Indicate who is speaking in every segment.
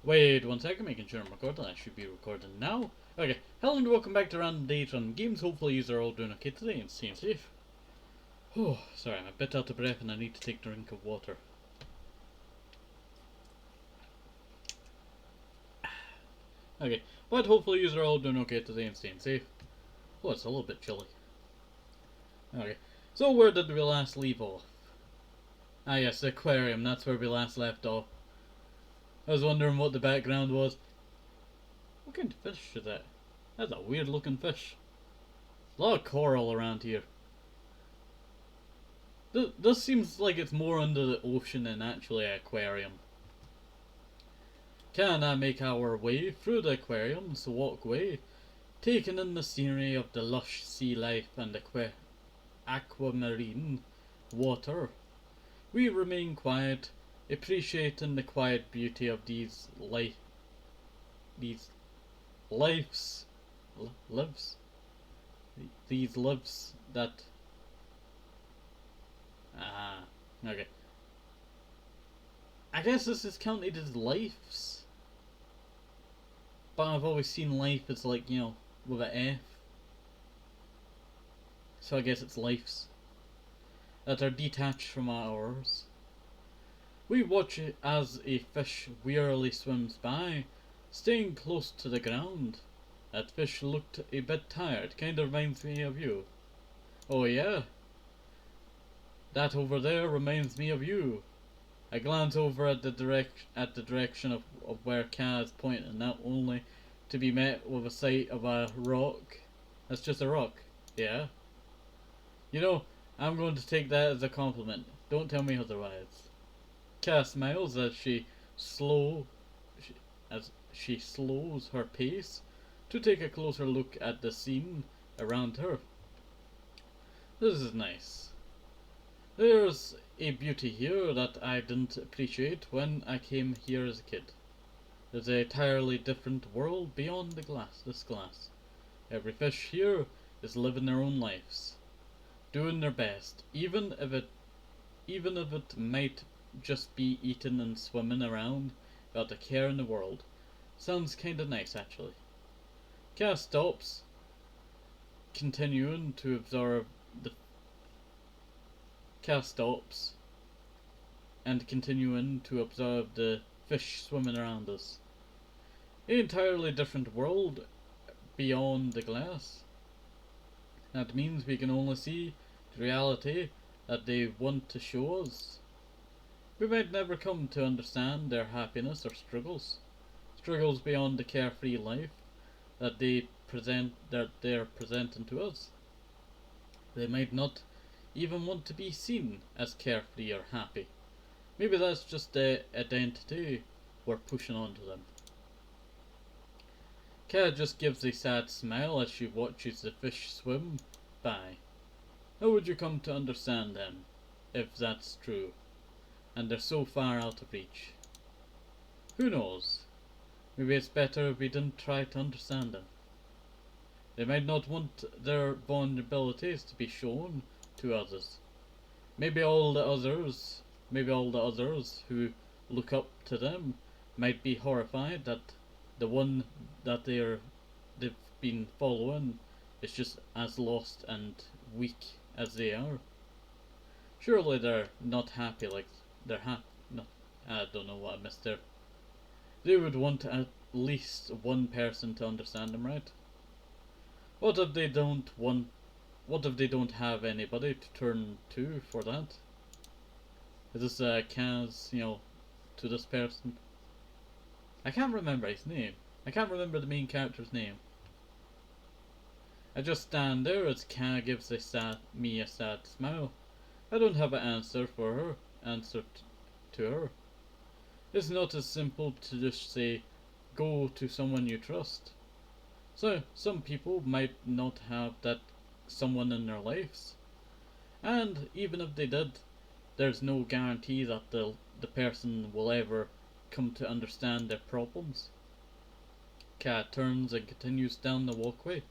Speaker 1: Wait 1 second, making sure I'm recording. I should be recording now. Okay, hello and welcome back to Random Days on Games. Hopefully you are all doing okay today and staying safe. Oh, sorry, I'm a bit out of breath and I need to take a drink of water. Okay, but hopefully you are all doing okay today and staying safe. Oh, it's a little bit chilly. Okay, so where did we last leave off? Ah yes, the aquarium, that's where we last left off. I was wondering what the background was. What kind of fish is that? That's a weird looking fish. A lot of coral around here. This seems like it's more under the ocean than actually an aquarium. Can I make our way through the aquarium's walkway, taking in the scenery of the lush sea life and aquamarine water? We remain quiet, appreciating the quiet beauty of these lives that okay. I guess this is counted as lives, but I've always seen life as like, you know, with an F, so I guess it's lives that are detached from ours. We watch it as a fish wearily swims by, staying close to the ground. That fish looked a bit tired, kind of reminds me of you. Oh yeah? That over there reminds me of you. I glance over at the direction of where Ka is pointing, not only to be met with a sight of a rock. That's just a rock. Yeah? You know, I'm going to take that as a compliment. Don't tell me otherwise. Ka smiles as she slows her pace to take a closer look at the scene around her. This is nice. There's a beauty here that I didn't appreciate when I came here as a kid. There's an entirely different world beyond this glass. Every fish here is living their own lives, doing their best, even if it might just be eating and swimming around without a care in the world. Sounds kinda nice, actually. Ka stops, continuing to observe the Ka stops and continuing to observe the fish swimming around us. An entirely different world beyond the glass. That means we can only see the reality that they want to show us. We might never come to understand their happiness or struggles beyond the carefree life that they're presenting to us. They might not even want to be seen as carefree or happy. Maybe that's just the identity we're pushing onto them. Ka just gives a sad smile as she watches the fish swim by. How would you come to understand them, if that's true, and they're so far out of reach? Who knows? Maybe it's better if we didn't try to understand them. They might not want their vulnerabilities to be shown to others. Maybe all the others who look up to them might be horrified that the one that they've been following is just as lost and weak as they are. Surely they're not happy like they're happy. No, I don't know what I missed there. They would want at least one person to understand them, right? What if they don't have anybody to turn to for that? Is this Kaz, you know, to this person? I can't remember his name. I can't remember the main character's name. I just stand there as Ka gives me a sad smile. I don't have an answer to her. It's not as simple to just say, go to someone you trust. So, some people might not have that someone in their lives. And even if they did, there's no guarantee that the person will ever come to understand their problems. Ka turns and continues down the walkway.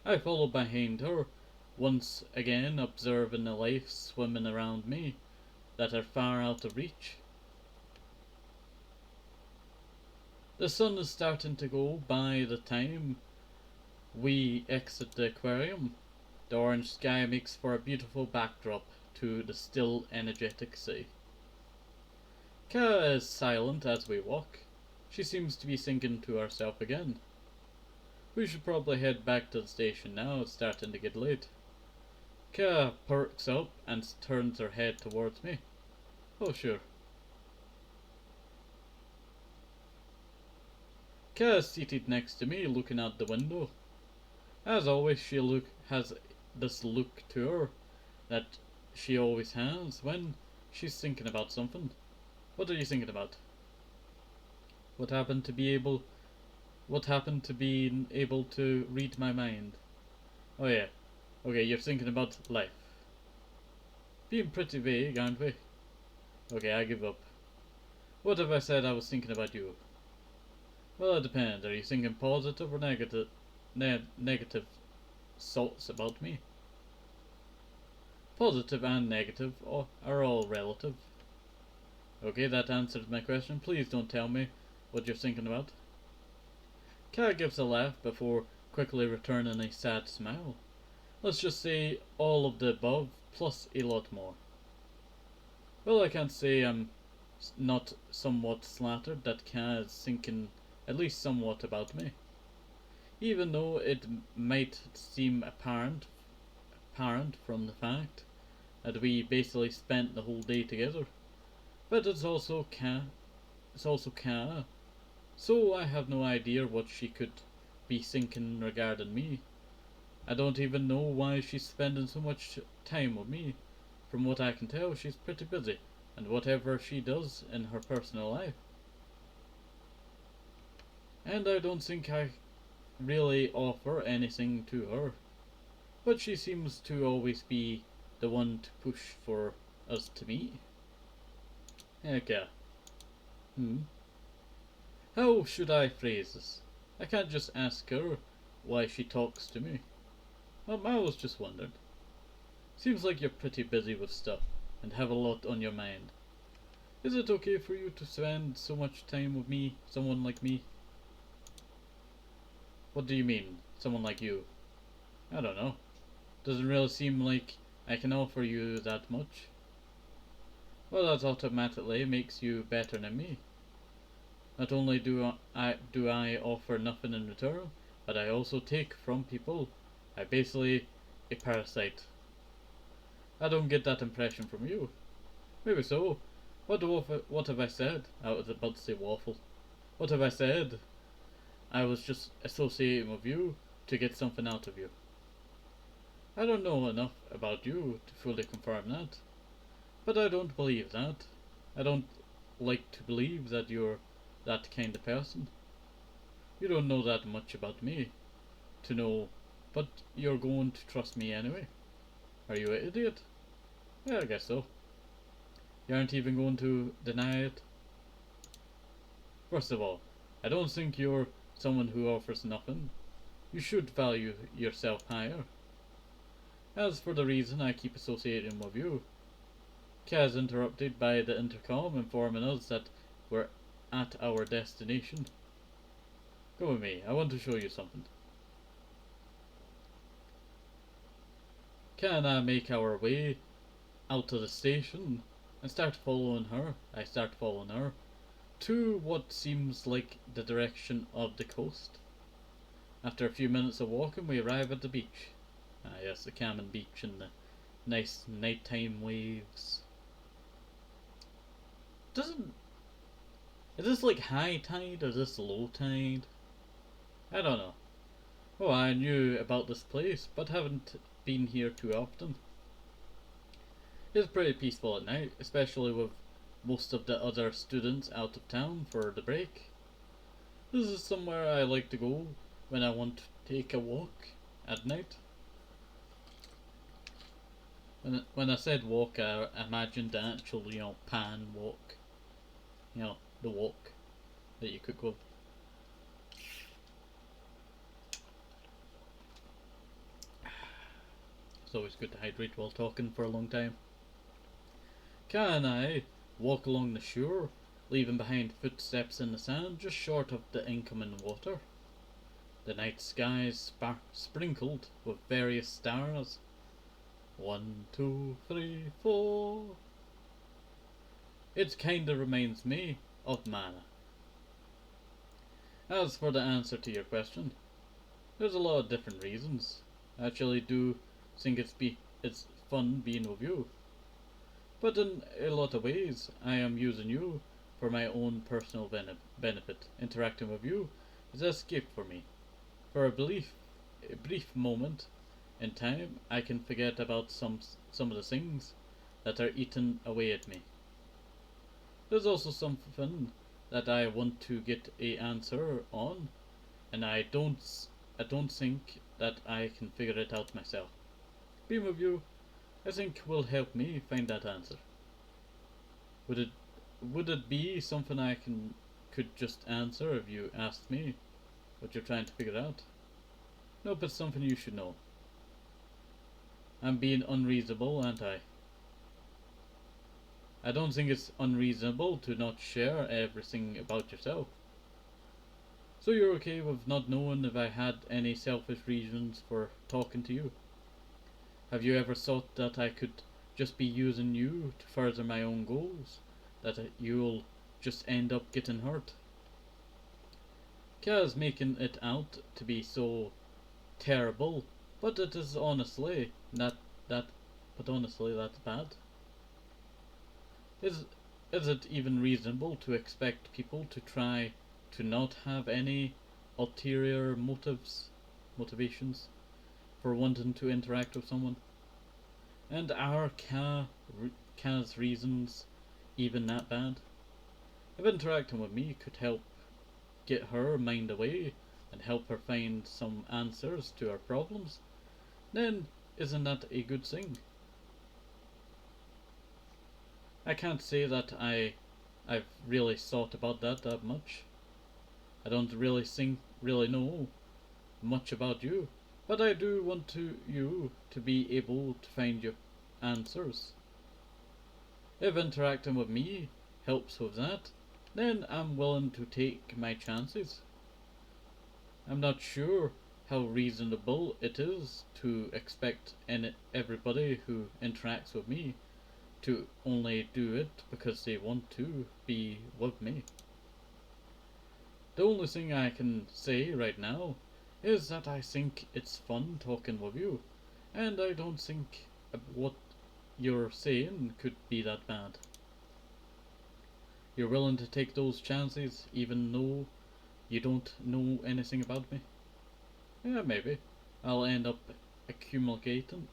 Speaker 1: I follow behind her, once again observing the life swimming around me that are far out of reach. The sun is starting to go by the time we exit the aquarium. The orange sky makes for a beautiful backdrop to the still energetic sea. Kara is silent as we walk. She seems to be thinking to herself again. We should probably head back to the station now, it's starting to get late. Kara perks up and turns her head towards me. Oh, sure. Kara is seated next to me, looking out the window. As always, she has this look to her that she always has when she's thinking about something. What are you thinking about? What happened to being able to read my mind? Oh yeah. Okay, you're thinking about life. Being pretty vague, aren't we? Okay, I give up. What if I said I was thinking about you? Well, it depends. Are you thinking positive or negative? Negative thoughts about me? Positive and negative are all relative. Okay, that answers my question. Please don't tell me what you're thinking about. Kara gives a laugh before quickly returning a sad smile. Let's just say all of the above, plus a lot more. Well, I can't say I'm not somewhat flattered that Kara is thinking at least somewhat about me. Even though it might seem apparent from the fact that we basically spent the whole day together. But it's also Kara. So I have no idea what she could be thinking regarding me. I don't even know why she's spending so much time with me. From what I can tell, she's pretty busy, and whatever she does in her personal life. And I don't think I really offer anything to her. But she seems to always be the one to push for us to meet. Okay. How should I phrase this? I can't just ask her why she talks to me. I was just wondering. Seems like you're pretty busy with stuff and have a lot on your mind. Is it okay for you to spend so much time with me, someone like me? What do you mean, someone like you? I don't know. Doesn't really seem like I can offer you that much. Well, that automatically makes you better than me. Not only do I offer nothing in return, but I also take from people. I'm basically a parasite. I don't get that impression from you. Maybe so. What have I said? I was about to say waffle. What have I said? I was just associating with you to get something out of you. I don't know enough about you to fully confirm that. But I don't believe that. I don't like to believe that you're that kind of person. You don't know that much about me to know, but you're going to trust me anyway. Are you an idiot? Yeah, I guess so. You aren't even going to deny it? First of all, I don't think you're someone who offers nothing. You should value yourself higher. As for the reason I keep associating with you, Kaz interrupted by the intercom informing us that we're at our destination. Go with me, I want to show you something. Can I make our way out to the station and start following her? I start following her to what seems like the direction of the coast. After a few minutes of walking, we arrive at the beach. Ah yes, the Cayman beach and the nice nighttime waves. Is this like high tide or is this low tide? I don't know. Oh, I knew about this place, but haven't been here too often. It's pretty peaceful at night, especially with most of the other students out of town for the break. This is somewhere I like to go when I want to take a walk at night. When I said walk, I imagined the actual, pan walk. The walk that you could go. It's always good to hydrate while talking for a long time. Can I walk along the shore leaving behind footsteps in the sand just short of the incoming water. The night sky is sprinkled with various stars. 1, 2, 3, 4. It kinda reminds me of mana. As for the answer to your question, there's a lot of different reasons. I actually do think it's fun being with you. But in a lot of ways, I am using you for my own personal benefit. Interacting with you is an escape for me. For a brief moment in time, I can forget about some of the things that are eating away at me. There's also something that I want to get a answer on, and I don't think that I can figure it out myself. Being with you, I think, will help me find that answer. Would it be something I could just answer if you asked me what you're trying to figure out? Nope, it's something you should know. I'm being unreasonable, aren't I? I don't think it's unreasonable to not share everything about yourself. So you're okay with not knowing if I had any selfish reasons for talking to you? Have you ever thought that I could just be using you to further my own goals? That you'll just end up getting hurt? Kaz making it out to be so terrible, but it is honestly honestly that's bad. Is it even reasonable to expect people to try to not have any ulterior motivations for wanting to interact with someone? And are Kaz reasons even that bad? If interacting with me could help get her mind away and help her find some answers to her problems, then isn't that a good thing? I can't say that I've really thought about that much. I don't really know much about you, but I do want you to be able to find your answers. If interacting with me helps with that, then I'm willing to take my chances. I'm not sure how reasonable it is to expect everybody who interacts with me to only do it because they want to be with me. The only thing I can say right now is that I think it's fun talking with you, and I don't think what you're saying could be that bad. You're willing to take those chances even though you don't know anything about me? Yeah, maybe. I'll end up accumulating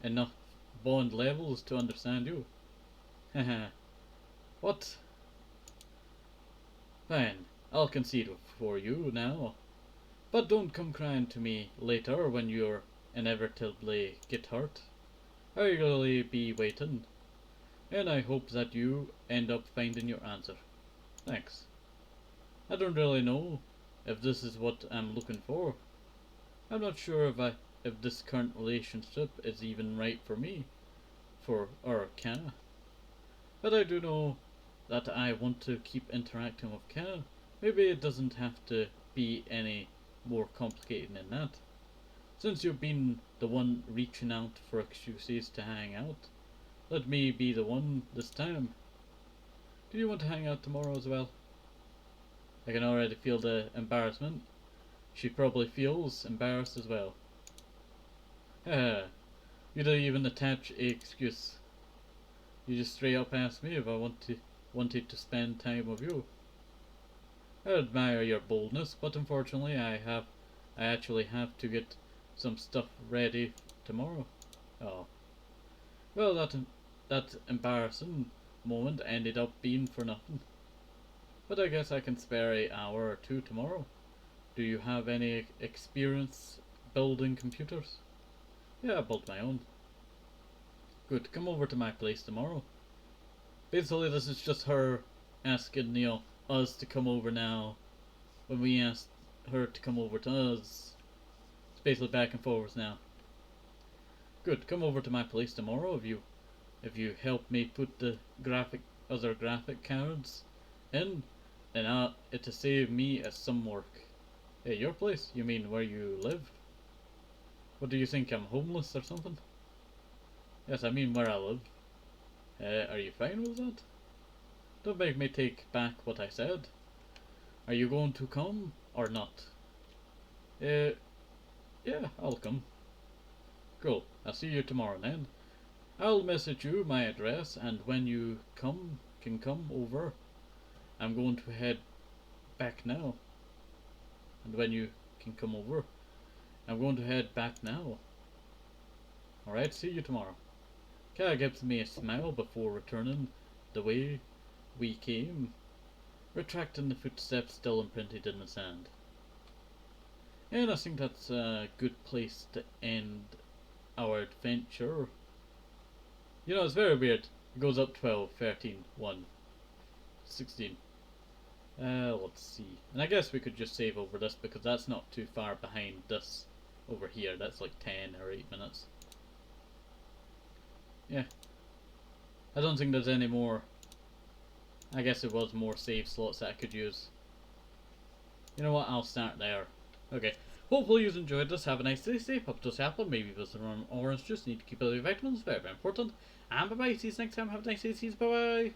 Speaker 1: enough bond levels to understand you. Haha. What? Fine, I'll concede for you now. But don't come crying to me later when you're inevitably get hurt. I'll really be waiting, and I hope that you end up finding your answer. Thanks. I don't really know if this is what I'm looking for. I'm not sure if this current relationship is even right for me, or Kana. But I do know that I want to keep interacting with Kana. Maybe it doesn't have to be any more complicated than that. Since you've been the one reaching out for excuses to hang out, let me be the one this time. Do you want to hang out tomorrow as well? I can already feel the embarrassment. She probably feels embarrassed as well. Haha, you don't even attach a excuse. You just straight up ask me if I wanted to spend time with you. I admire your boldness, but unfortunately I actually have to get some stuff ready tomorrow. Oh. Well, that embarrassing moment ended up being for nothing. But I guess I can spare an hour or two tomorrow. Do you have any experience building computers? Yeah, I built my own. Good, come over to my place tomorrow. Basically, this is just her asking, us to come over now. When we asked her to come over to us, it's basically back and forwards now. Good. Come over to my place tomorrow if you help me put the other graphic cards in, then it'll save me some work. Hey, your place? You mean where you live? What do you think? I'm homeless or something? Yes, I mean where I live. Are you fine with that? Don't make me take back what I said. Are you going to come or not? Yeah, I'll come. Cool. I'll see you tomorrow then. I'll message you my address, and when you can come over. I'm going to head back now. And when you can come over, I'm going to head back now. Alright, see you tomorrow. Kara gives me a smile before returning the way we came, retracting the footsteps still imprinted in the sand. And I think that's a good place to end our adventure. You know, it's very weird. It goes up 12, 13, 1, 16. Let's see. And I guess we could just save over this because that's not too far behind this over here. That's like 10 or 8 minutes. Yeah. I don't think there's any more. I guess there was more save slots that I could use. You know what? I'll start there. Okay. Hopefully you've enjoyed this. Have a nice day. Stay up to apple. Maybe with some orange juice. Need to keep all your vitamins. Very, very important. And bye bye. See you next time. Have a nice day. See you. Bye bye.